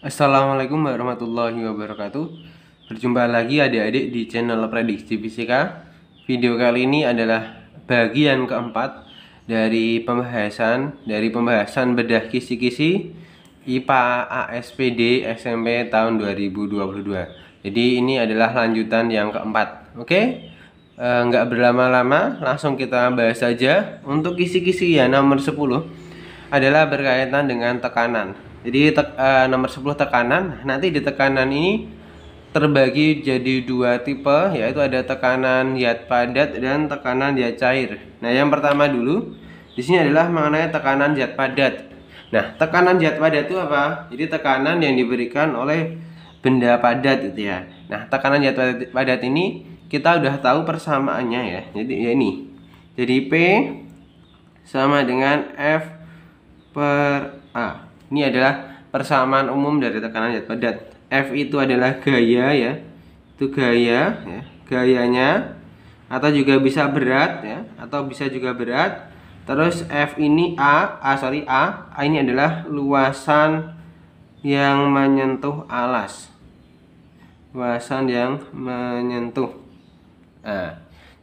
Assalamualaikum warahmatullahi wabarakatuh. Berjumpa lagi adik-adik di channel Prediksi Fisika. Video kali ini adalah bagian keempat dari pembahasan bedah kisi-kisi IPA ASPD SMP tahun 2022. Jadi ini adalah lanjutan yang keempat. Oke? Nggak berlama-lama, langsung kita bahas saja. Untuk kisi-kisi ya nomor 10 adalah berkaitan dengan tekanan. Jadi nomor 10 tekanan. Nanti di tekanan ini terbagi jadi dua tipe, yaitu ada tekanan zat padat dan tekanan zat cair. Nah, yang pertama dulu di sini adalah mengenai tekanan zat padat. Nah, tekanan zat padat itu apa? Jadi tekanan yang diberikan oleh benda padat gitu ya. Nah, tekanan zat padat ini kita udah tahu persamaannya ya. Jadi ya ini. Jadi P sama dengan F per A. Ini adalah persamaan umum dari tekanan zat padat. F itu adalah gaya ya. Itu gaya ya, gayanya, atau juga bisa berat ya, atau bisa juga berat. Terus F ini A ini adalah luasan yang menyentuh alas. Luasan yang menyentuh. Nah,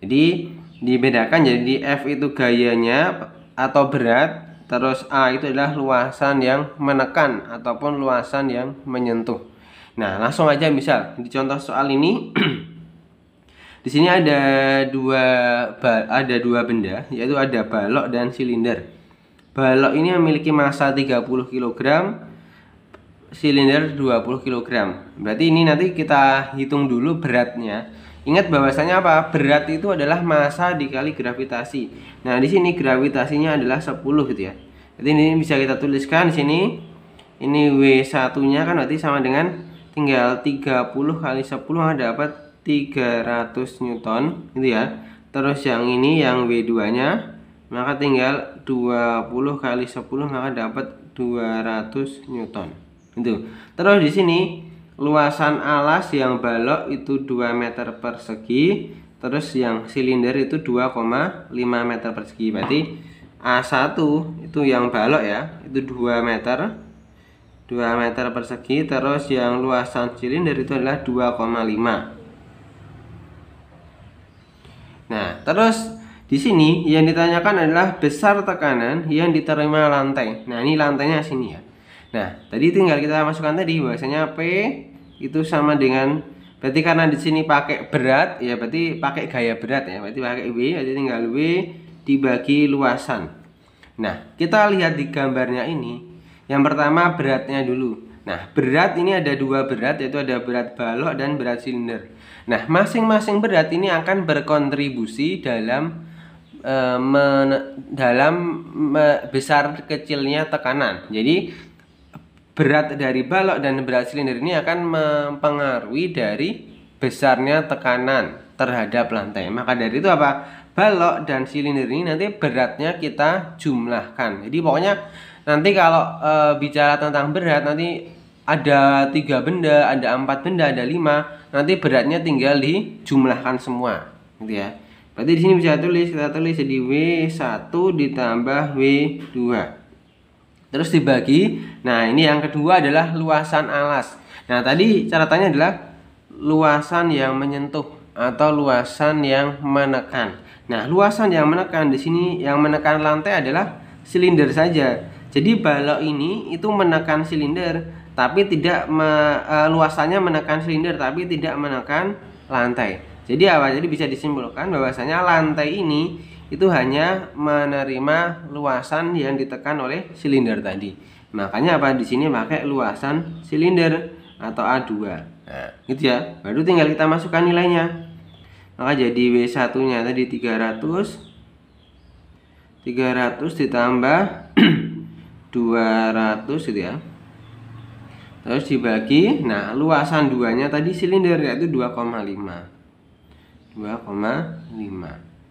jadi dibedakan, jadi F itu gayanya atau berat. Terus A itu adalah luasan yang menekan ataupun luasan yang menyentuh. Nah, langsung aja misal di contoh soal ini di sini ada dua benda, yaitu ada balok dan silinder. Balok ini memiliki massa 30 kg, silinder 20 kg. Berarti ini nanti kita hitung dulu beratnya. Ingat bahwasanya apa? Berat itu adalah massa dikali gravitasi. Nah, di sini gravitasinya adalah 10 gitu ya. Jadi ini bisa kita tuliskan di sini. Ini W1-nya kan berarti sama dengan tinggal 30 kali 10 dapat 300 Newton gitu ya. Terus yang ini yang W2-nya maka tinggal 20 kali 10 maka dapat 200 Newton. Itu. Terus di sini luasan alas yang balok itu 2 meter persegi, terus yang silinder itu 2,5 meter persegi. Berarti A1 itu yang balok ya, itu 2 meter persegi, terus yang luasan silinder itu adalah 2,5. Nah, terus di sini yang ditanyakan adalah besar tekanan yang diterima lantai. Nah, ini lantainya sini ya. Nah, tadi tinggal kita masukkan tadi bahwasanya P itu sama dengan, berarti karena di sini pakai berat ya, berarti pakai gaya berat ya, berarti pakai W, berarti tinggal W dibagi luasan. Nah, kita lihat di gambarnya ini. Yang pertama beratnya dulu. Nah, berat ini ada dua berat, yaitu ada berat balok dan berat silinder. Nah, masing-masing berat ini akan berkontribusi dalam besar kecilnya tekanan. Jadi berat dari balok dan berat silinder ini akan mempengaruhi dari besarnya tekanan terhadap lantai. Maka dari itu apa? Balok dan silinder ini nanti beratnya kita jumlahkan. Jadi pokoknya nanti kalau bicara tentang berat, nanti ada 3 benda, ada 4 benda, ada 5. Nanti beratnya tinggal dijumlahkan semua, gitu ya. Berarti di sini bisa kita tulis jadi W1 ditambah W2. Terus dibagi. Nah, ini yang kedua adalah luasan alas. Nah, tadi catatannya adalah luasan yang menyentuh atau luasan yang menekan. Nah, luasan yang menekan di sini, yang menekan lantai adalah silinder saja. Jadi balok ini itu menekan silinder, tapi tidak luasannya menekan silinder tapi tidak menekan lantai. Jadi apa? Jadi bisa disimpulkan bahwasanya lantai ini itu hanya menerima luasan yang ditekan oleh silinder tadi. Makanya apa? Di sini pakai luasan silinder atau A2. Nah, gitu ya. Baru tinggal kita masukkan nilainya. Maka jadi W1-nya tadi 300 ditambah 200 gitu ya. Terus dibagi. Nah, luasan 2-nya tadi silinder yaitu 2,5.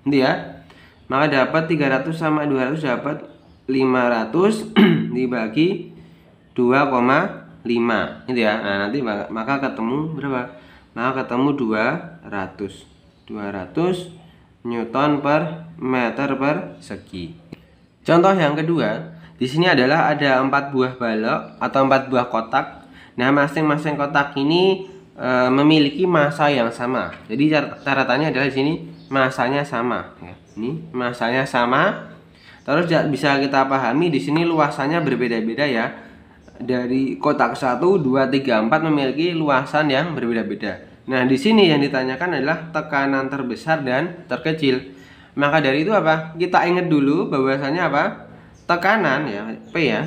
Gitu ya. Maka dapat 300 sama 200 dapat 500 dibagi 2,5 gitu ya. Nah, nanti maka ketemu berapa? Maka ketemu 200 Newton per meter persegi. Contoh yang kedua, di sini adalah ada 4 buah balok atau 4 buah kotak. Nah, masing-masing kotak ini memiliki massa yang sama. Jadi catatannya adalah di sini massanya sama ya. Ini massanya sama. Terus bisa kita pahami di sini luasannya berbeda-beda ya. Dari kotak 1, 2, 3, 4 memiliki luasan yang berbeda-beda. Nah, di sini yang ditanyakan adalah tekanan terbesar dan terkecil. Maka dari itu apa? Kita ingat dulu bahwasanya apa? Tekanan ya, P ya.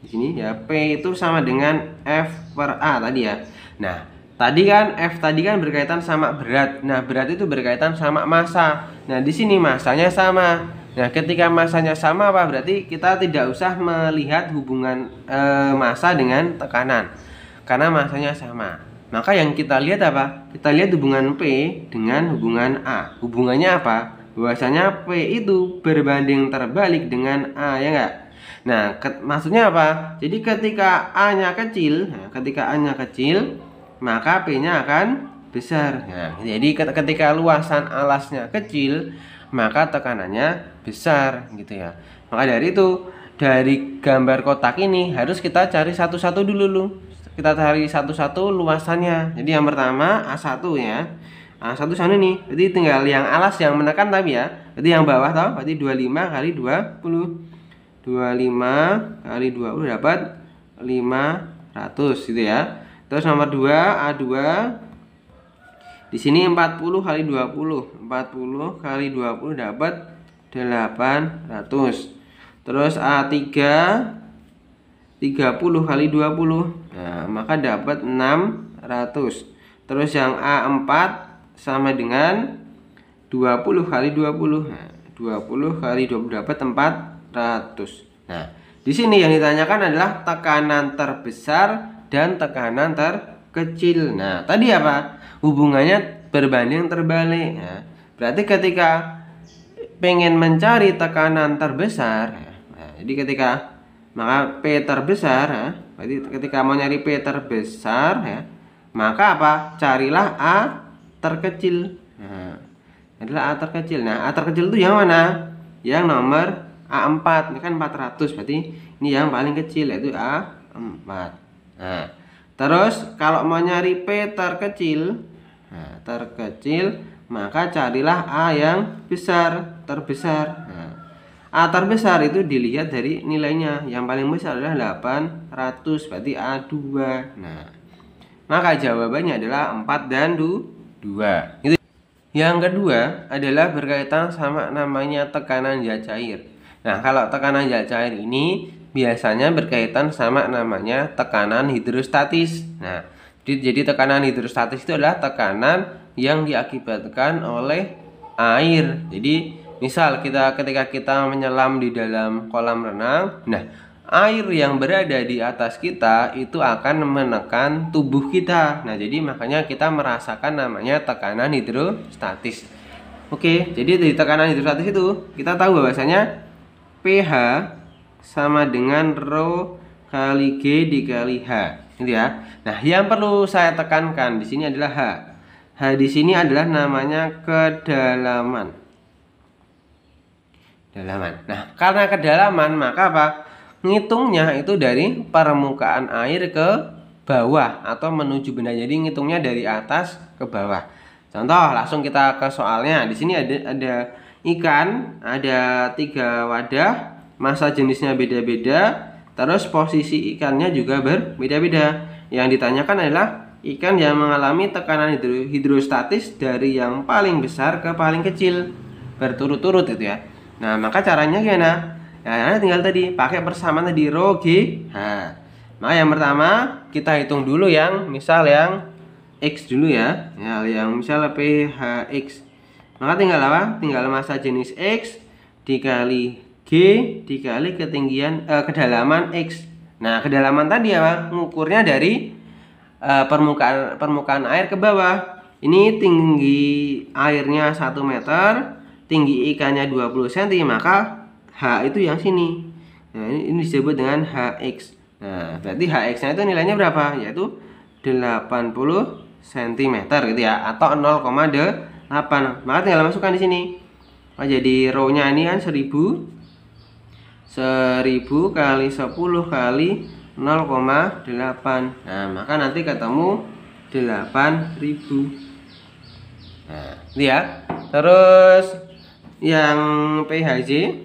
Di sini ya, P itu sama dengan F per A tadi ya. Nah, tadi kan F tadi kan berkaitan sama berat. Nah, berat itu berkaitan sama massa. Nah, di sini massanya sama. Nah, ketika massanya sama apa? Berarti kita tidak usah melihat hubungan massa dengan tekanan. Karena massanya sama. Maka yang kita lihat apa? Kita lihat hubungan P dengan hubungan A. Hubungannya apa? Bahwasanya P itu berbanding terbalik dengan A, ya enggak? Nah, maksudnya apa? Jadi ketika A-nya kecil, maka P-nya akan besar. Nah, jadi ketika luasan alasnya kecil, maka tekanannya besar gitu ya. Maka dari itu, dari gambar kotak ini harus kita cari satu-satu dulu. Kita cari satu-satu luasannya. Jadi yang pertama A1 ya. A1 sana nih. Jadi tinggal yang alas yang menekan tapi ya. Jadi yang bawah tahu berarti 25 kali 20. 25 kali 20 dapat 500 gitu ya. Terus nomor 2 A2 di sini 40 kali 20. 40 kali 20 dapat 800. Terus A3 30 kali 20. Nah, maka dapat 600. Terus yang A4 sama dengan 20 kali 20. Nah, 20 kali 20 dapat 400. Nah, di sini yang ditanyakan adalah tekanan terbesar dan tekanan terkecil. Nah, tadi apa? Hubungannya berbanding terbalik. Nah, berarti ketika pengen mencari tekanan terbesar, nah, jadi ketika maka P terbesar, ya, berarti ketika mau nyari P terbesar, ya, maka apa? Carilah A terkecil. Nah, adalah A terkecil. Nah, A terkecil itu yang mana? Yang nomor A4. Ini kan 400, berarti ini yang paling kecil yaitu A4. Nah, terus kalau mau nyari P terkecil, maka carilah A yang terbesar. Nah, A terbesar itu dilihat dari nilainya. Yang paling besar adalah 800, berarti A2. Nah, maka jawabannya adalah 4 dan 2. Gitu. Yang kedua adalah berkaitan sama namanya tekanan zat cair. Nah, kalau tekanan zat cair ini biasanya berkaitan sama namanya tekanan hidrostatis. Nah, jadi tekanan hidrostatis itu adalah tekanan yang diakibatkan oleh air. Jadi misal ketika kita menyelam di dalam kolam renang, nah air yang berada di atas kita itu akan menekan tubuh kita. Nah, jadi makanya kita merasakan namanya tekanan hidrostatis. Oke, jadi dari tekanan hidrostatis itu kita tahu bahwasanya pH sama dengan rho kali G dikali H, gitu ya. Nah, yang perlu saya tekankan di sini adalah H. H di sini adalah namanya kedalaman. Nah, karena kedalaman maka apa? Ngitungnya itu dari permukaan air ke bawah atau menuju benda. Jadi ngitungnya dari atas ke bawah. Contoh, langsung kita ke soalnya. Di sini ada ikan, ada 3 wadah, massa jenisnya beda-beda, terus posisi ikannya juga berbeda-beda. Yang ditanyakan adalah ikan yang mengalami tekanan hidrostatis dari yang paling besar ke paling kecil berturut-turut itu ya. Nah, maka caranya gimana? Nah, tinggal tadi pakai persamaan tadi rho G. Nah, maka yang pertama kita hitung dulu yang misal yang X dulu ya. Yang misal pHx. Maka tinggal apa? Tinggal massa jenis X dikali G dikali ketinggian kedalaman X. Nah, kedalaman tadi apa? Ngukurnya dari permukaan air ke bawah. Ini tinggi airnya 1 meter, tinggi ikannya 20 cm, maka H itu yang sini. Nah, ini disebut dengan Hx. Nah, berarti Hx-nya itu nilainya berapa? Yaitu 80 cm gitu ya, atau 0,8. Maka tinggal masukkan di sini. Oh, jadi rho-nya ini kan 1000 kali 10 kali 0,8. Nah, maka nanti ketemu 8.000. Nah, ini ya. Terus yang PHJ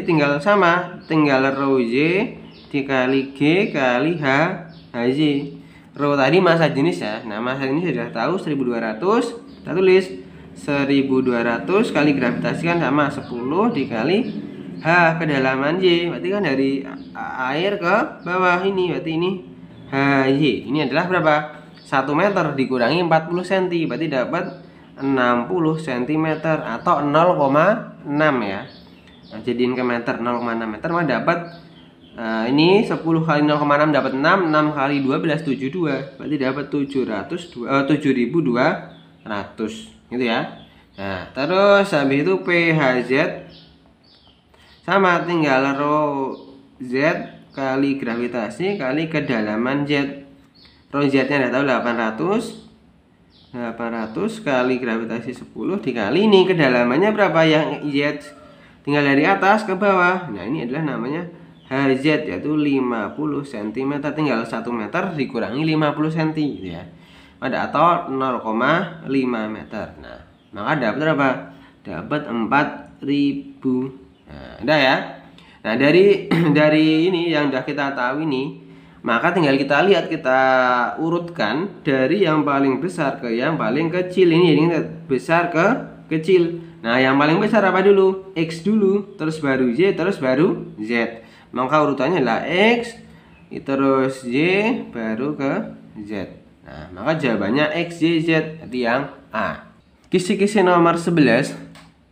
tinggal sama, tinggal rho Y dikali G kali HJ. Rho tadi massa jenis ya. Nah, massa jenis sudah tahu 1200. Kita tulis 1200 kali gravitasi kan sama 10 dikali H kedalaman Y. Berarti kan dari air ke bawah ini, berarti ini HY. Ini adalah berapa? 1 meter dikurangi 40 cm, berarti dapat 60 cm atau 0,6 ya. Nah, jadiin ke meter 0,6 meter maka dapat ini 10 kali 0,6 dapat 6, 6 kali 12 72. Berarti dapat 7.200 gitu ya. Nah, terus habis itu PHZ sama, tinggal rho Z kali gravitasi kali kedalaman Z. Rho Z-nya udah tahu 800 kali gravitasi 10 dikali ini kedalamannya berapa yang Z, tinggal dari atas ke bawah. Nah, ini adalah namanya HZ, yaitu 50 cm. Tinggal 1 meter dikurangi 50 cm gitu ya. Atau 0,5 meter. Nah, maka dapat berapa? Dapat 4.000. Nah, udah ya. Nah, dari ini yang udah kita tahu ini, maka tinggal kita lihat, kita urutkan dari yang paling besar ke yang paling kecil. Ini besar ke kecil. Nah, yang paling besar apa dulu? X dulu, terus baru Y, terus baru Z. Maka urutannya adalah X, terus Y, baru ke Z. Nah, maka jawabannya X, Y, Z. Itu yang A. Kisi-kisi nomor 11.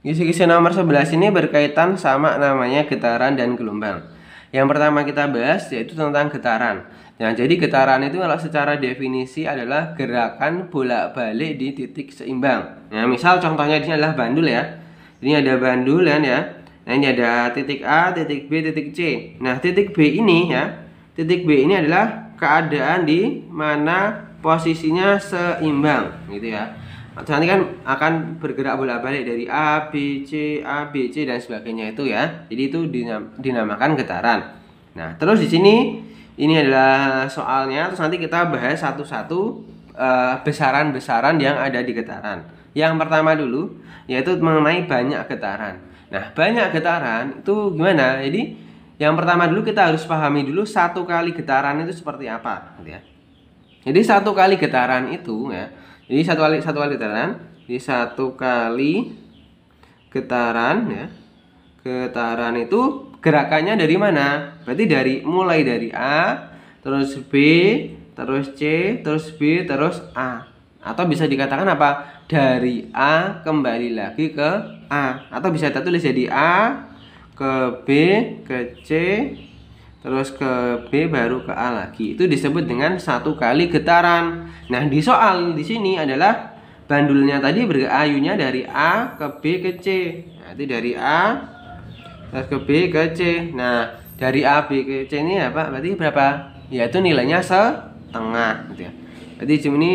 Kisi-kisi nomor 11 ini berkaitan sama namanya getaran dan gelombang. Yang pertama kita bahas yaitu tentang getaran. Nah, jadi getaran itu kalau secara definisi adalah gerakan bolak-balik di titik seimbang. Nah, misal contohnya di sini adalah bandul ya. Ini ada bandul ya. Nah, ini ada titik A, titik B, titik C. Nah, titik B ini ya. Titik B ini adalah keadaan di mana posisinya seimbang gitu ya. Nanti kan akan bergerak bolak-balik dari A, B, C, dan sebagainya itu ya. Jadi itu dinamakan getaran. Nah, terus di sini ini adalah soalnya. Terus nanti kita bahas satu-satu besaran-besaran yang ada di getaran. Yang pertama dulu yaitu mengenai banyak getaran. Nah, banyak getaran itu gimana? Jadi yang pertama dulu kita harus pahami dulu satu kali getaran itu seperti apa gitu ya. Jadi satu kali getaran itu ya. Jadi satu kali getaran, jadi satu kali getaran ya. Getaran itu gerakannya dari mana? Berarti mulai dari A, terus B, terus C, terus B, terus A. Atau bisa dikatakan apa? Dari A kembali lagi ke A. Atau bisa kita tulis jadi A ke B ke C terus ke B baru ke A lagi. Itu disebut dengan satu kali getaran. Nah, di soal di sini adalah bandulnya tadi berayunya dari A ke B ke C. Nah, itu dari A terus ke B ke C. Nah, dari A B ke C ini apa? Berarti berapa? Yaitu nilainya setengah gitu ya. Jadi di sini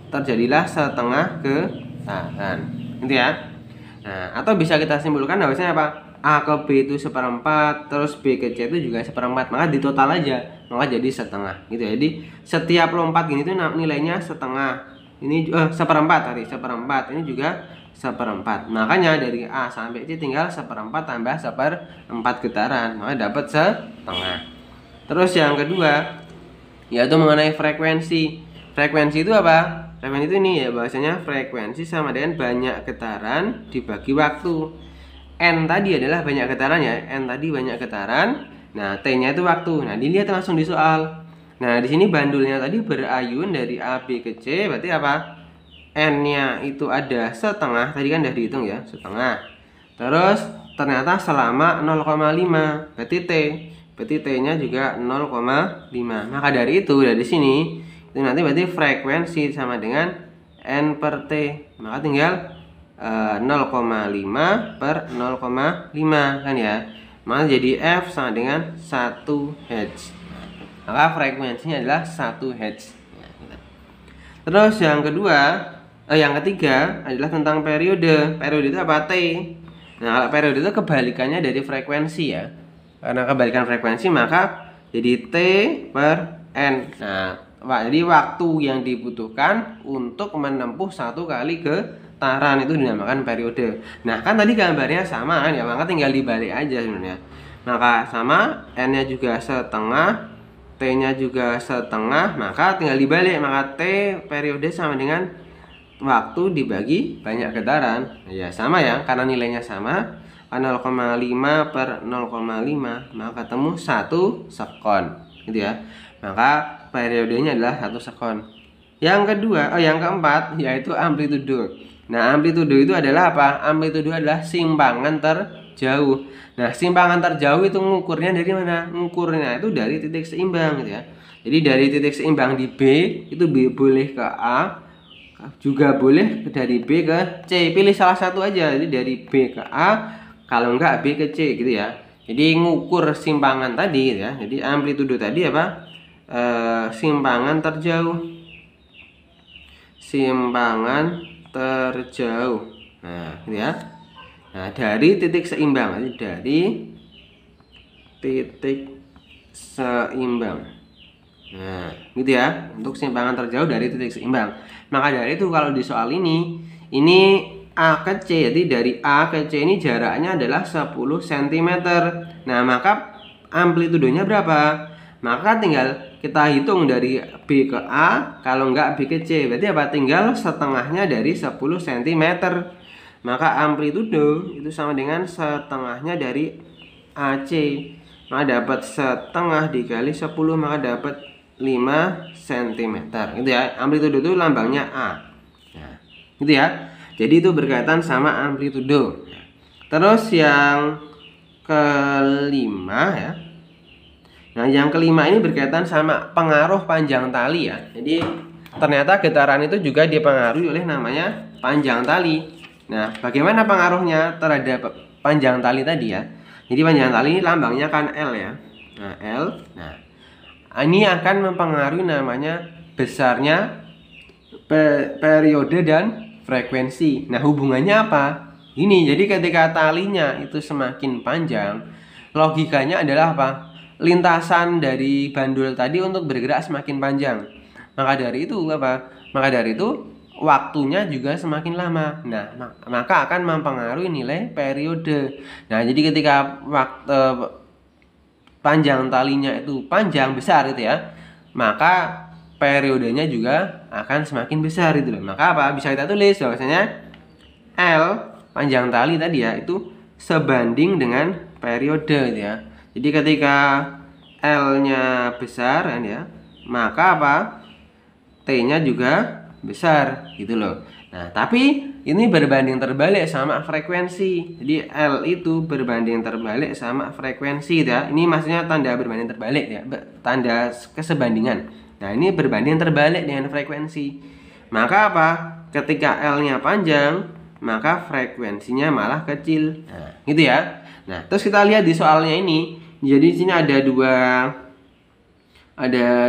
terjadilah setengah getaran. Gitu ya. Nah, atau bisa kita simpulkan bahwasanya apa? A ke B itu 1/4, terus B ke C itu juga 1/4, maka di total aja, maka jadi setengah gitu ya. Jadi setiap lompat gini tuh nilainya setengah. Ini 1/4 tadi, 1/4. Ini juga 1/4. Makanya dari A sampai C tinggal 1/4 tambah 1/4 getaran, maka dapat setengah. Terus yang kedua yaitu mengenai frekuensi. Frekuensi itu apa? Frekuensi itu ini ya, bahasanya frekuensi sama dengan banyak getaran dibagi waktu. N tadi adalah banyak getaran ya, N tadi banyak getaran. Nah, T-nya itu waktu. Nah, dilihat langsung di soal. Nah, di sini bandulnya tadi berayun dari A, B ke C, berarti apa? N-nya itu ada setengah, tadi kan udah dihitung ya, setengah. Terus ternyata selama 0,5, berarti T. Berarti T-nya juga 0,5. Maka dari itu, dari sini itu nanti berarti frekuensi sama dengan N per T. Maka tinggal 0,5 per 0,5 kan ya. Maka jadi F sama dengan 1 Hz. Maka frekuensinya adalah 1 Hz. Terus yang ketiga adalah tentang periode. Periode itu apa? T. Nah, kalau periode itu kebalikannya dari frekuensi ya. Karena kebalikan frekuensi maka jadi T per N. Nah, jadi waktu yang dibutuhkan untuk menempuh satu kali getaran itu dinamakan periode. Nah, kan tadi gambarnya sama kan ya, maka tinggal dibalik aja sebenarnya. Maka sama, N-nya juga setengah, T-nya juga setengah, maka tinggal dibalik. Maka T periode sama dengan waktu dibagi banyak getaran. Ya sama ya, karena nilainya sama. 0,5 per 0,5 maka ketemu 1 sekon gitu ya. Maka periodenya adalah 1 sekon. Yang kedua, yang keempat yaitu amplitudo. Nah, amplitudo itu adalah apa? Amplitudo adalah simpangan terjauh. Nah, simpangan terjauh itu ngukurnya dari mana? Ngukurnya itu dari titik seimbang gitu ya. Jadi dari titik seimbang di B itu boleh ke A, juga boleh dari B ke C. Pilih salah satu aja. Jadi dari B ke A, kalau enggak B ke C gitu ya. Jadi ngukur simpangan tadi gitu ya. Jadi amplitudo tadi apa? Simpangan terjauh. Simpangan terjauh. Nah, gitu ya. Nah, dari titik seimbang. Jadi dari titik seimbang. Nah, gitu ya. Untuk simpangan terjauh dari titik seimbang. Maka dari itu kalau di soal ini A ke C, jadi dari A ke C ini jaraknya adalah 10 cm. Nah, maka amplitudonya berapa? Maka tinggal kita hitung dari B ke A, kalau enggak B ke C. Berarti apa? Tinggal setengahnya dari 10 cm. Maka amplitudo itu sama dengan setengahnya dari AC. Maka dapat setengah dikali 10, maka dapat 5 cm. Gitu ya. Amplitudo itu lambangnya A. Nah, gitu ya. Jadi itu berkaitan sama amplitudo. Terus yang kelima ya. Nah, yang kelima ini berkaitan sama pengaruh panjang tali ya. Jadi ternyata getaran itu juga dipengaruhi oleh namanya panjang tali. Nah, bagaimana pengaruhnya terhadap panjang tali tadi ya? Jadi panjang tali ini lambangnya kan L ya. Nah, L. Nah, ini akan mempengaruhi namanya besarnya periode dan frekuensi. Nah, hubungannya apa? Ini, jadi ketika talinya itu semakin panjang, logikanya adalah apa? Lintasan dari bandul tadi untuk bergerak semakin panjang. Maka dari itu apa? Maka dari itu waktunya juga semakin lama. Nah, maka akan mempengaruhi nilai periode. Nah, jadi ketika waktu panjang talinya itu panjang besar itu ya, maka periodenya juga akan semakin besar itu loh. Maka apa? Bisa kita tulis bahwasanya L panjang tali tadi ya itu sebanding dengan periode gitu ya. Jadi ketika L-nya besar kan ya, maka apa? T-nya juga besar gitu loh. Nah, tapi ini berbanding terbalik sama frekuensi. Jadi L itu berbanding terbalik sama frekuensi ya. Ini maksudnya tanda berbanding terbalik ya, tanda kesebandingan. Nah, ini berbanding terbalik dengan frekuensi. Maka apa? Ketika L-nya panjang, maka frekuensinya malah kecil. Nah, gitu ya. Nah, terus kita lihat di soalnya ini. Jadi di sini ada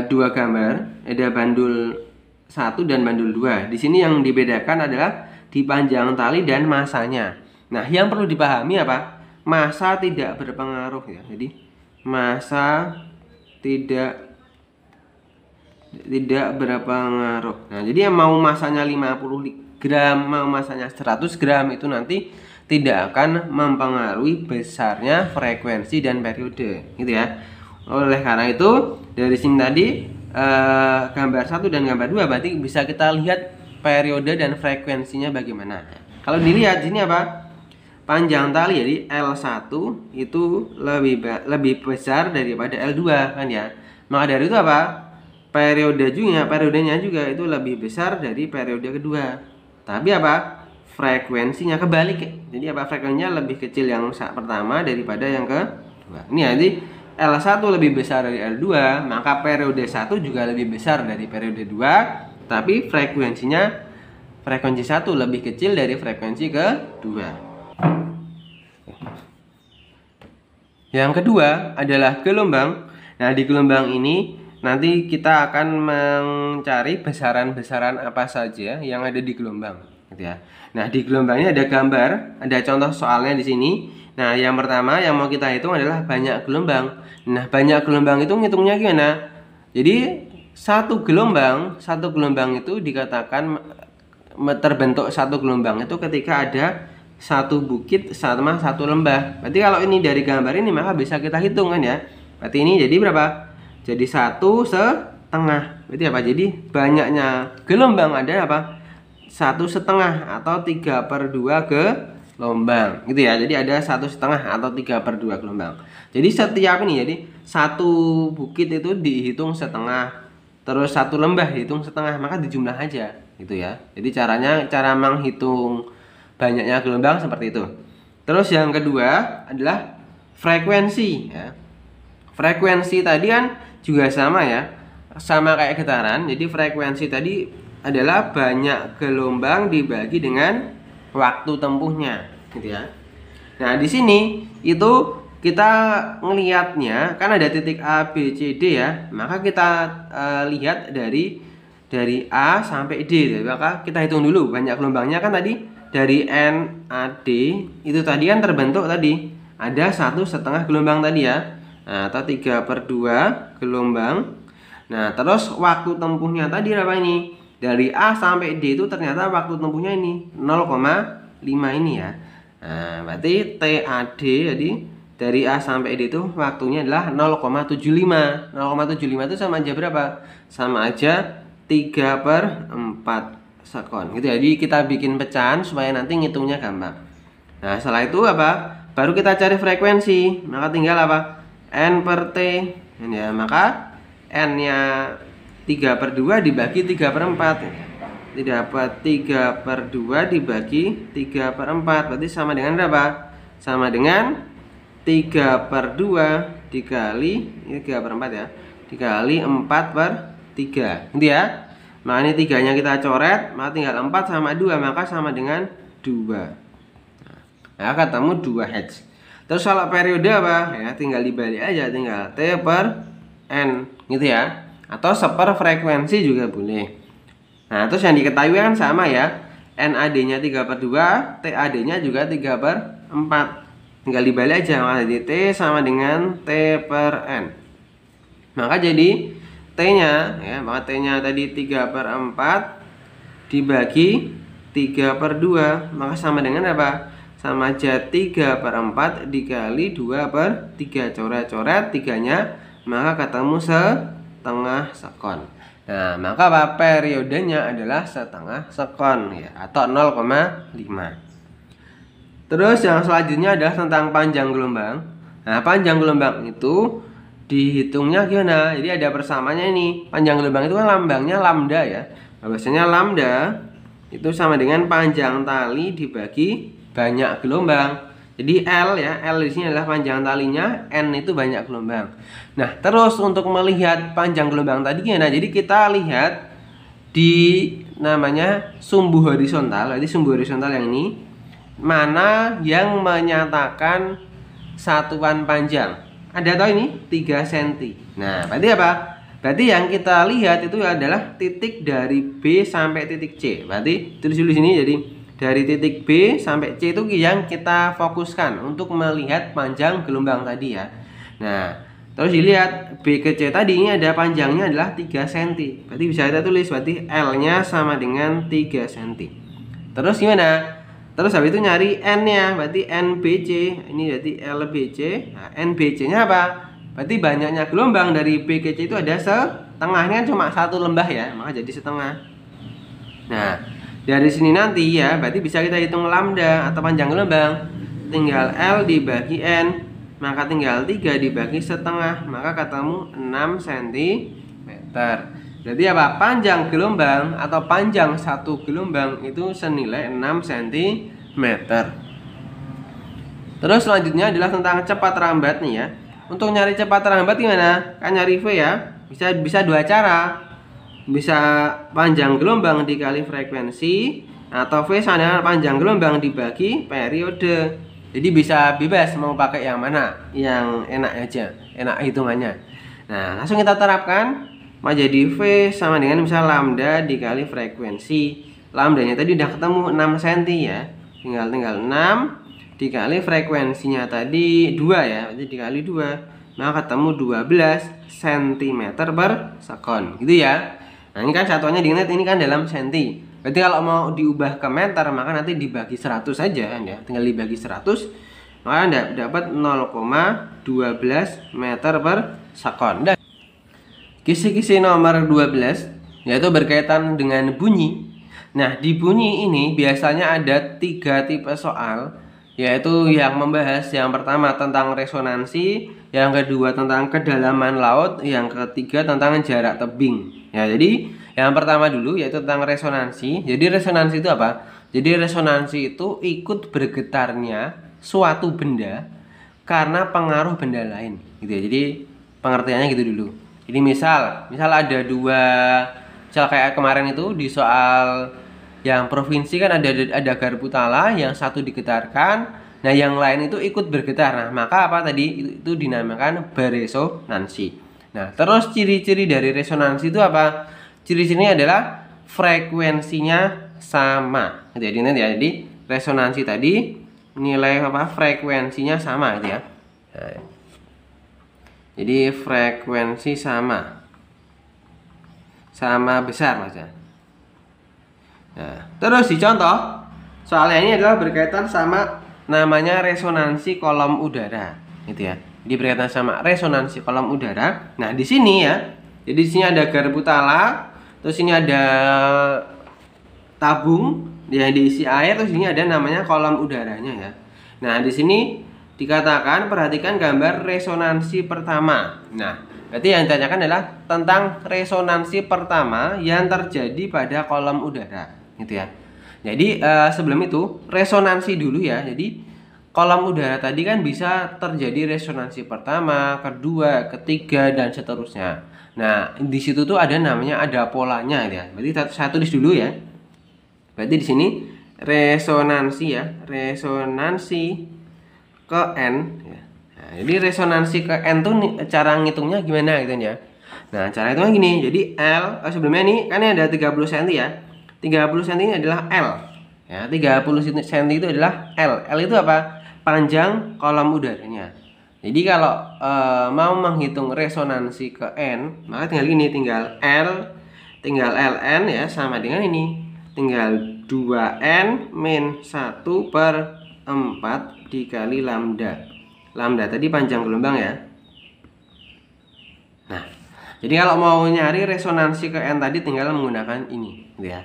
dua gambar, ada bandul 1 dan bandul 2. Di sini yang dibedakan adalah di panjang tali dan masanya. Nah, yang perlu dipahami apa? Masa tidak berpengaruh ya. Jadi masa tidak berpengaruh. Nah, jadi yang mau masanya 50 gram, mau masanya 100 gram itu nanti tidak akan mempengaruhi besarnya frekuensi dan periode, gitu ya. Oleh karena itu, dari sini tadi gambar 1 dan gambar 2 berarti bisa kita lihat periode dan frekuensinya bagaimana. Kalau dilihat sini apa? Panjang tali jadi L1 itu lebih besar daripada L2 kan ya. Maka dari itu apa? Periodenya juga itu lebih besar dari periode kedua. Tapi apa? Frekuensinya kebalik. Jadi apa? Frekuensinya lebih kecil yang pertama daripada yang kedua. Ini ya, jadi L1 lebih besar dari L2, maka periode 1 juga lebih besar dari periode 2, tapi frekuensi 1 lebih kecil dari frekuensi kedua. Yang kedua adalah gelombang. Nah, di gelombang ini nanti kita akan mencari besaran-besaran apa saja yang ada di gelombang, gitu ya. Nah, di gelombang ini ada gambar, ada contoh soalnya di sini. Nah, yang pertama yang mau kita hitung adalah banyak gelombang. Nah, banyak gelombang itu ngitungnya gimana? Jadi satu gelombang itu dikatakan terbentuk satu gelombang itu ketika ada satu bukit sama satu lembah. Berarti kalau ini dari gambar ini maka bisa kita hitung kan ya. Berarti ini jadi berapa? Jadi 1,5. Berarti apa? Jadi banyaknya gelombang ada apa? 1,5 atau 3/2 gelombang gitu ya. Jadi ada 1,5 atau 3/2 gelombang. Jadi setiap ini jadi satu bukit itu dihitung setengah, terus satu lembah dihitung setengah, maka dijumlah aja gitu ya. Jadi cara menghitung banyaknya gelombang seperti itu. Terus yang kedua adalah frekuensi ya. Frekuensi tadi kan juga sama ya, sama kayak getaran. Jadi frekuensi tadi adalah banyak gelombang dibagi dengan waktu tempuhnya gitu ya. Nah, di sini itu kita ngelihatnya kan ada titik A, B, C, D ya. Maka kita lihat dari A sampai D. Maka kita hitung dulu banyak gelombangnya kan tadi dari N, A, D itu tadi kan terbentuk tadi ada 1,5 gelombang tadi ya. Nah, atau 3/2 gelombang. Nah, terus waktu tempuhnya tadi apa ini? Dari A sampai D itu ternyata waktu tempuhnya ini 0,5 ini ya. Nah, berarti TAD jadi dari A sampai D itu waktunya adalah 0,75. 0,75 itu sama aja berapa? Sama aja 3/4 sekon gitu ya. Jadi kita bikin pecahan supaya nanti ngitungnya gampang. Nah, setelah itu apa? Baru kita cari frekuensi. Maka tinggal apa? N/T ya. Maka N-nya 3/2 dibagi 3/4. Didapat 3/2 dibagi 3/4. Berarti sama dengan berapa? Sama dengan 3/2 dikali ini 3/4 ya. Dikali 4/3. Gitu ya. Nah, ini 3-nya kita coret, maka tinggal 4 sama 2, maka sama dengan 2. Nah, ketemu 2 Hz. Terus kalau periode apa? Ya, tinggal dibalik aja, tinggal T/N gitu ya. Atau seper frekuensi juga boleh. Nah, terus yang diketahui kan sama ya. NAD-nya 3/2, TAD-nya juga 3/4. Tinggal dibalik aja, maka jadi T sama dengan T/N. Maka jadi T-nya ya, maka T-nya tadi 3/4 dibagi 3/2, maka sama dengan apa? Sama aja 3/4 dikali 2/3. Coret-coret 3-nya, maka ketemu setengah sekon. Nah, maka apa? Periodenya adalah setengah sekon ya, atau 0,5. Terus yang selanjutnya adalah tentang panjang gelombang. Nah, panjang gelombang itu dihitungnya gimana? Jadi ada persamaannya ini. Panjang gelombang itu kan lambangnya lambda ya. Biasanya lambda itu sama dengan panjang tali dibagi banyak gelombang. Jadi L ya, L di sini adalah panjang talinya, N itu banyak gelombang. Nah, terus untuk melihat panjang gelombang tadi gimana? Jadi kita lihat di namanya sumbu horizontal. Jadi sumbu horizontal yang ini mana yang menyatakan satuan panjang? Ada tau ini 3 cm. Nah, berarti apa? Berarti yang kita lihat itu adalah titik dari B sampai titik C. Berarti tulis dulu sini, jadi dari titik B sampai C itu yang kita fokuskan untuk melihat panjang gelombang tadi ya. Nah, terus dilihat B ke C tadi ini ada panjangnya adalah 3 cm. Berarti bisa kita tulis berarti L-nya sama dengan 3 cm. Terus gimana? Terus habis itu nyari N-nya, berarti NBC. Ini berarti LBC. Nah, NBC-nya apa? Berarti banyaknya gelombang dari B ke C itu ada setengah. Ini kan cuma satu lembah ya, maka jadi setengah. Nah, dari sini nanti ya, berarti bisa kita hitung lambda atau panjang gelombang. Tinggal L dibagi N, maka tinggal 3 dibagi setengah, maka ketemu 6 cm. Jadi apa? Panjang gelombang atau panjang satu gelombang itu senilai 6 cm. Terus selanjutnya adalah tentang cepat rambat nih ya. Untuk nyari cepat rambat gimana? Kan nyari V ya. Bisa dua cara. Bisa panjang gelombang dikali frekuensi, atau V sama dengan panjang gelombang dibagi periode. Jadi bisa bebas mau pakai yang mana, yang enak aja, enak hitungannya. Nah, langsung kita terapkan. Jadi V sama dengan misal lambda dikali frekuensi. Lambdanya tadi udah ketemu 6 cm ya. Tinggal 6 dikali frekuensinya tadi 2 ya, berarti dikali 2, maka ketemu 12 cm per sekon gitu ya. Nah ini kan satuannya diingat, ini kan dalam senti, berarti kalau mau diubah ke meter maka nanti dibagi 100 saja ya, tinggal dibagi 100, maka Anda dapat 0,12 meter per sekon. Dan kisi-kisi nomor 12 yaitu berkaitan dengan bunyi. Nah di bunyi ini biasanya ada 3 tipe soal, yaitu yang membahas yang pertama tentang resonansi, yang kedua tentang kedalaman laut, yang ketiga tentang jarak tebing. Ya, jadi yang pertama dulu yaitu tentang resonansi. Jadi resonansi itu apa? Jadi resonansi itu ikut bergetarnya suatu benda karena pengaruh benda lain, gitu ya. Jadi pengertiannya gitu dulu. Jadi misal ada dua, misal kayak kemarin itu di soal yang provinsi kan ada garpu tala, yang satu digetarkan, nah yang lain itu ikut bergetar. Nah, maka apa tadi itu dinamakan beresonansi. Nah, terus ciri-ciri dari resonansi itu apa? Ciri-cirinya adalah frekuensinya sama. Jadi nanti ya, jadi resonansi tadi nilai apa? Frekuensinya sama gitu ya. Nah, jadi frekuensi sama besar Mas ya. Nah, terus dicontoh soalnya ini adalah berkaitan sama namanya resonansi kolom udara, gitu ya. Jadi berkaitan sama resonansi kolom udara. Nah di sini ya, jadi di sini ada garpu tala, terus ini ada tabung yang diisi air, terus ini ada namanya kolom udaranya ya. Nah di sini dikatakan perhatikan gambar resonansi pertama. Nah berarti yang ditanyakan adalah tentang resonansi pertama yang terjadi pada kolom udara, gitu ya. Jadi sebelum itu resonansi dulu ya. Jadi kolom udara tadi kan bisa terjadi resonansi pertama, kedua, ketiga dan seterusnya. Nah di situ tuh ada namanya, ada polanya ya. Berarti saya tulis dulu ya. Berarti di sini resonansi ya, resonansi ke N ya. Nah, jadi resonansi ke N tuh cara ngitungnya gimana gitu ya. Nah cara hitungnya gini. Jadi L sebelumnya ini kan ada 30 cm ya. 30 cm ini adalah L ya, 30 cm itu adalah L. L itu apa? Panjang kolom udaranya. Jadi kalau mau menghitung resonansi ke N, maka tinggal gini, tinggal Ln ya sama dengan ini, tinggal 2N min 1 per 4 dikali lambda. Lambda tadi panjang gelombang ya. Nah jadi kalau mau nyari resonansi ke N tadi tinggal menggunakan ini gitu ya.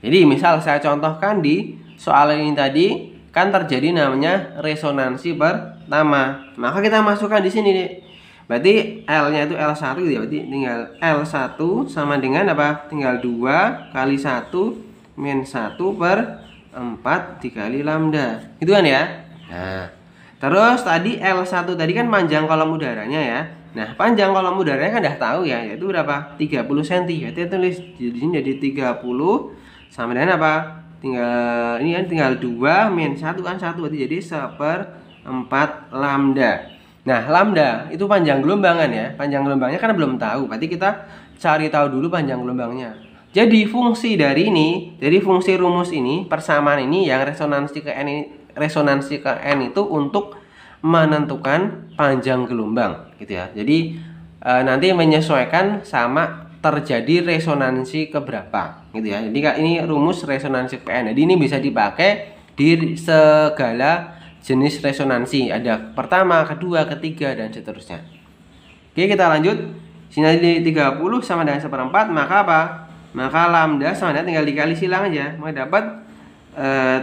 Jadi misal saya contohkan di soal ini tadi kan terjadi namanya resonansi pertama. Maka kita masukkan di sini nih. Berarti L-nya itu L1 gitu ya. Berarti tinggal L1 sama dengan apa? Tinggal 2 kali 1 min 1 per 4 dikali lambda. Gitu kan ya? Nah, terus tadi L1 tadi kan panjang kolom udaranya ya. Nah, panjang kolom udaranya kan udah tahu ya, yaitu berapa? 30 cm. Berarti tulis di sini jadi 30 sama dengan apa? Tinggal ini kan tinggal 2 min 1 kan 1, berarti jadi 1/4 lambda. Nah lambda itu panjang gelombangan ya. Panjang gelombangnya kan belum tahu, berarti kita cari tahu dulu panjang gelombangnya. Jadi fungsi dari ini, dari fungsi rumus ini, persamaan ini yang resonansi ke N ini, resonansi ke N itu untuk menentukan panjang gelombang gitu ya. Jadi nanti menyesuaikan sama terjadi resonansi keberapa gitu ya. Jadi ini rumus resonansi ke N. Jadi ini bisa dipakai di segala jenis resonansi. Ada pertama, kedua, ketiga dan seterusnya. Oke, kita lanjut. Sini 30 sama dengan 1/4, maka apa? Maka lambda sama dengan tinggal dikali silang aja. Maka dapat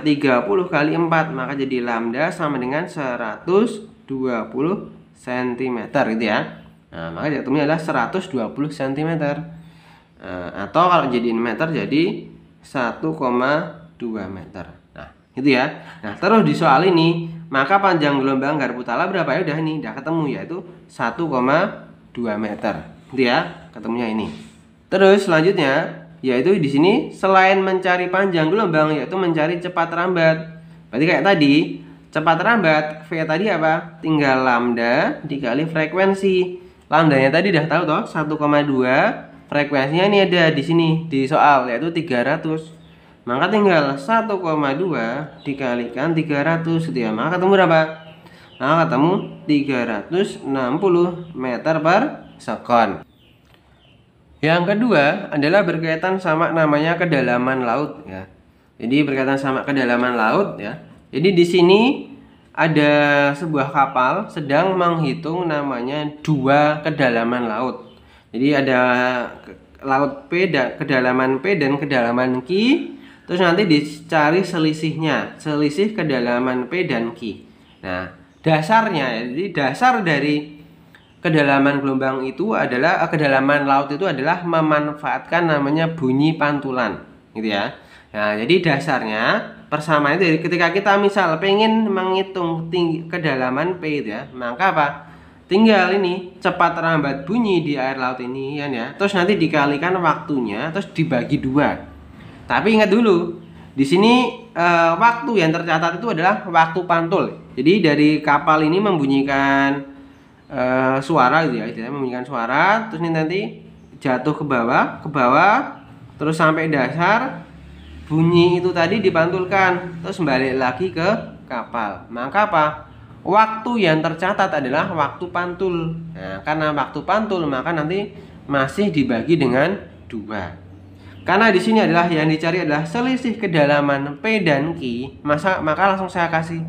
30 kali 4, maka jadi lambda sama dengan 120 cm gitu ya. Nah, maka jatuhnya adalah 120 cm. Atau kalau jadiin meter jadi 1,2 meter. Nah, gitu ya. Nah, terus di soal ini, maka panjang gelombang garpu tala berapa ya? Udah ini, udah ketemu yaitu 1,2 meter. Gitu ya, ketemunya ini. Terus selanjutnya yaitu di sini selain mencari panjang gelombang yaitu mencari cepat rambat. Berarti kayak tadi, cepat rambat V tadi apa? Tinggal lambda dikali frekuensi. Lambdanya tadi udah tahu toh, 1,2. Frekuensinya ini ada di sini di soal yaitu 300. Maka tinggal 1,2 dikalikan 300 gitu ya. Maka ketemu berapa? Maka ketemu 360 meter per second. Yang kedua adalah berkaitan sama namanya kedalaman laut ya. Jadi berkaitan sama kedalaman laut ya. Jadi di sini ada sebuah kapal sedang menghitung namanya dua kedalaman laut. Jadi ada laut P dan kedalaman P dan kedalaman Q. Terus nanti dicari selisihnya, selisih kedalaman P dan Q. Nah, dasarnya, jadi dasar dari kedalaman gelombang itu adalah kedalaman laut itu adalah memanfaatkan namanya bunyi pantulan, gitu ya. Nah, jadi dasarnya persamaan itu jadi ketika kita misal pengen menghitung kedalaman P itu ya, maka apa? Tinggal ini cepat lambat bunyi di air laut ini kan ya. Terus nanti dikalikan waktunya, terus dibagi dua. Tapi ingat dulu, di sini waktu yang tercatat itu adalah waktu pantul. Jadi dari kapal ini membunyikan suara gitu ya, membunyikan suara, terus ini nanti jatuh ke bawah, terus sampai dasar, bunyi itu tadi dipantulkan, terus balik lagi ke kapal. Maka apa? Waktu yang tercatat adalah waktu pantul. Nah, karena waktu pantul maka nanti masih dibagi dengan 2. Karena di sini adalah yang dicari adalah selisih kedalaman P dan Q, maka langsung saya kasih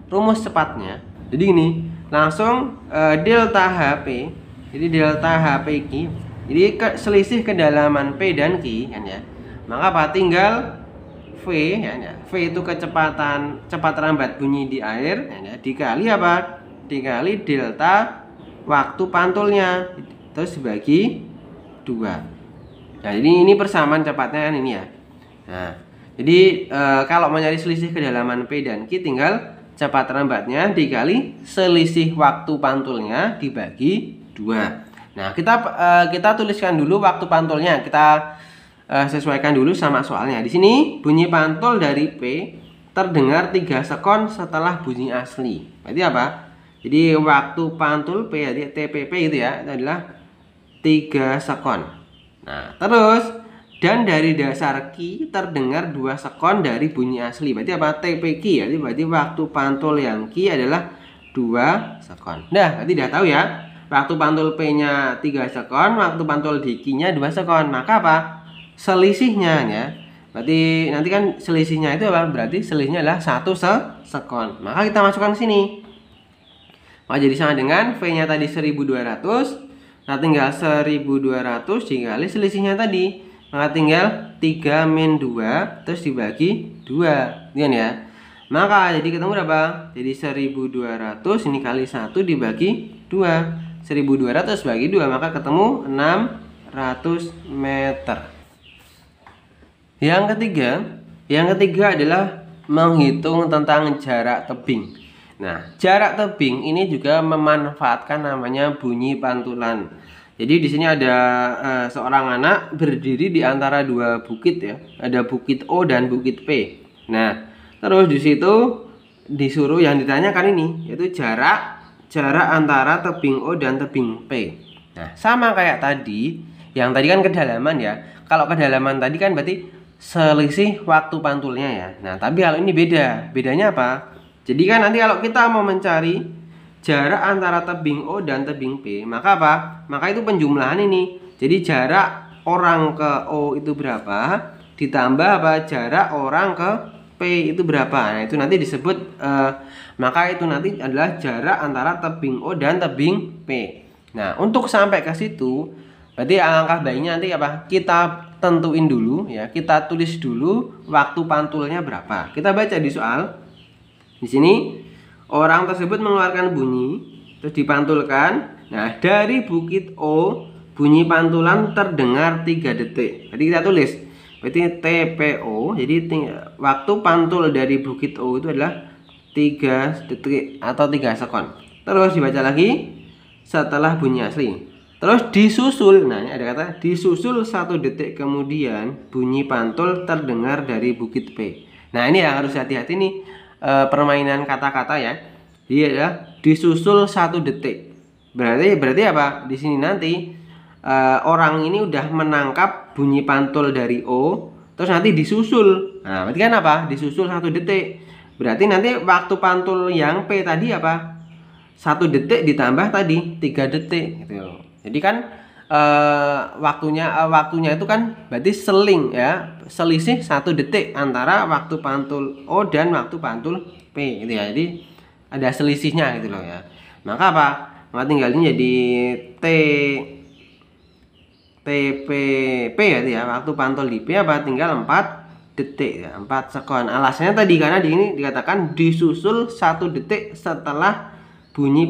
rumus cepatnya. Jadi ini langsung delta HP, jadi delta HP Q, jadi selisih kedalaman P dan Q kan ya. Maka apa? Tinggal V ya, V itu kecepatan cepat lambat bunyi di air ya, dikali apa? Dikali delta waktu pantulnya, terus dibagi 2. Nah, ini persamaan cepatnya kan ini ya. Nah, jadi kalau mau nyari selisih kedalaman P dan Q tinggal cepat lambatnya dikali selisih waktu pantulnya dibagi 2. Nah, kita tuliskan dulu waktu pantulnya. Kita sesuaikan dulu sama soalnya. Di sini bunyi pantul dari P terdengar 3 sekon setelah bunyi asli. Berarti apa? Jadi waktu pantul P jadi TPP itu ya, itu adalah 3 sekon. Nah, terus dan dari dasar Q terdengar 2 sekon dari bunyi asli. Berarti apa? TPQ ya. Berarti waktu pantul yang Q adalah 2 sekon. Nah, berarti udah tahu ya. Waktu pantul P-nya 3 sekon, waktu pantul di Q-nya 2 sekon. Maka apa? Selisihnya ya. Berarti nanti kan selisihnya itu apa? Berarti selisihnya adalah 1 sekon. Maka kita masukkan ke sini. Maka jadi sama dengan V-nya tadi 1200. Nah, tinggal 1200 dikali selisihnya tadi. Maka tinggal 3 min 2 terus dibagi 2 kan ya. Maka jadi ketemu berapa? Jadi 1200 ini kali 1 dibagi 2. 1200 bagi 2 maka ketemu 600 meter. Yang ketiga adalah menghitung tentang jarak tebing. Nah, jarak tebing ini juga memanfaatkan namanya bunyi pantulan. Jadi di sini ada seorang anak berdiri di antara 2 bukit ya. Ada bukit O dan bukit P. Nah, terus di situ disuruh yang ditanyakan ini yaitu jarak antara tebing O dan tebing P. Nah, sama kayak tadi, yang tadi kan kedalaman ya. Kalau kedalaman tadi kan berarti selisih waktu pantulnya ya. Nah, tapi kalau ini beda. Bedanya apa? Jadi kan nanti kalau kita mau mencari jarak antara tebing O dan tebing P, maka apa? Maka itu penjumlahan ini. Jadi jarak orang ke O itu berapa, ditambah apa? Jarak orang ke P itu berapa. Nah, itu nanti disebut maka itu nanti adalah jarak antara tebing O dan tebing P. Nah, untuk sampai ke situ, berarti alangkah baiknya nanti apa? Kita tentuin dulu ya, kita tulis dulu waktu pantulnya berapa. Kita baca di soal. Di sini orang tersebut mengeluarkan bunyi terus dipantulkan. Nah, dari bukit O bunyi pantulan terdengar 3 detik. Jadi kita tulis berarti TPO. Jadi waktu pantul dari bukit O itu adalah 3 detik atau 3 sekon. Terus dibaca lagi setelah bunyi asli. Terus disusul. Nah, ini ada kata disusul 1 detik kemudian bunyi pantul terdengar dari bukit P. Nah, ini yang harus hati-hati nih. Permainan kata-kata ya. Dia ya disusul 1 detik. Berarti apa? Di sini nanti orang ini udah menangkap bunyi pantul dari O, terus nanti disusul. Nah, berarti kan apa? Disusul 1 detik. Berarti nanti waktu pantul yang P tadi apa? 1 detik ditambah tadi 3 detik gitu. Jadi kan waktunya itu kan berarti seling ya, selisih 1 detik antara waktu pantul O dan waktu pantul P gitu ya. Jadi ada selisihnya gitu loh ya. Maka apa? Maka tinggal ini jadi TPP ya, waktu pantul di P apa? Tinggal 4 detik ya, 4 sekon. Alasannya tadi karena di ini dikatakan disusul 1 detik setelah bunyi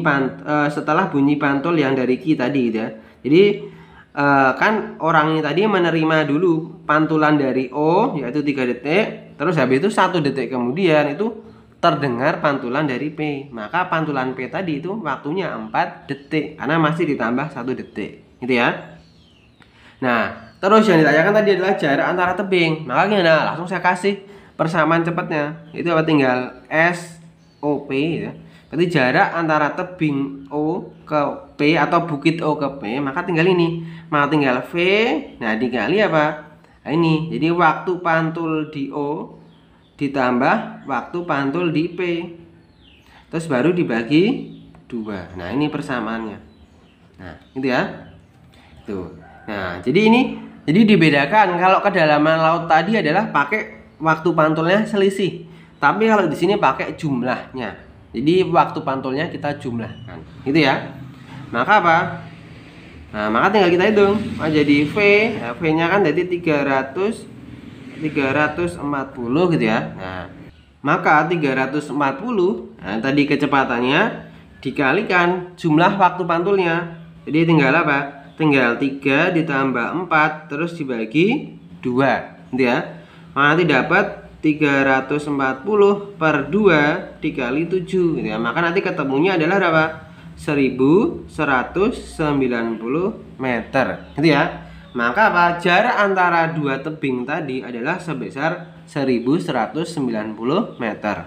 pantul yang dari Q tadi gitu ya. Jadi kan orang ini tadi menerima dulu pantulan dari O yaitu 3 detik, terus habis itu 1 detik kemudian itu terdengar pantulan dari P. Maka pantulan P tadi itu waktunya 4 detik karena masih ditambah 1 detik gitu ya. Nah, terus yang ditanyakan tadi adalah jarak antara tebing. Maka gimana? Langsung saya kasih persamaan cepatnya. Itu apa? Tinggal SOP ya. Berarti jarak antara tebing O ke P atau bukit O ke P, maka tinggal ini. Maka tinggal V, nah dikali apa? Nah, ini. Jadi waktu pantul di O ditambah waktu pantul di P. Terus baru dibagi 2. Nah, ini persamaannya. Nah, gitu ya. Tuh. Nah, jadi dibedakan kalau kedalaman laut tadi adalah pakai waktu pantulnya selisih. Tapi kalau di sini pakai jumlahnya. Jadi waktu pantulnya kita jumlahkan, gitu ya. Maka apa? Nah, maka tinggal kita hitung. Nah, jadi V, nah, V-nya kan jadi 340 gitu ya. Nah, maka 340, nah tadi kecepatannya dikalikan jumlah waktu pantulnya. Jadi tinggal apa? Tinggal 3 ditambah 4 terus dibagi 2, gitu ya. Maka nanti dapat 340 per 2 dikali 7 gitu ya. Maka nanti ketemunya adalah berapa? 1190 meter gitu ya. Maka apa? Jarak antara dua tebing tadi adalah sebesar 1190 meter.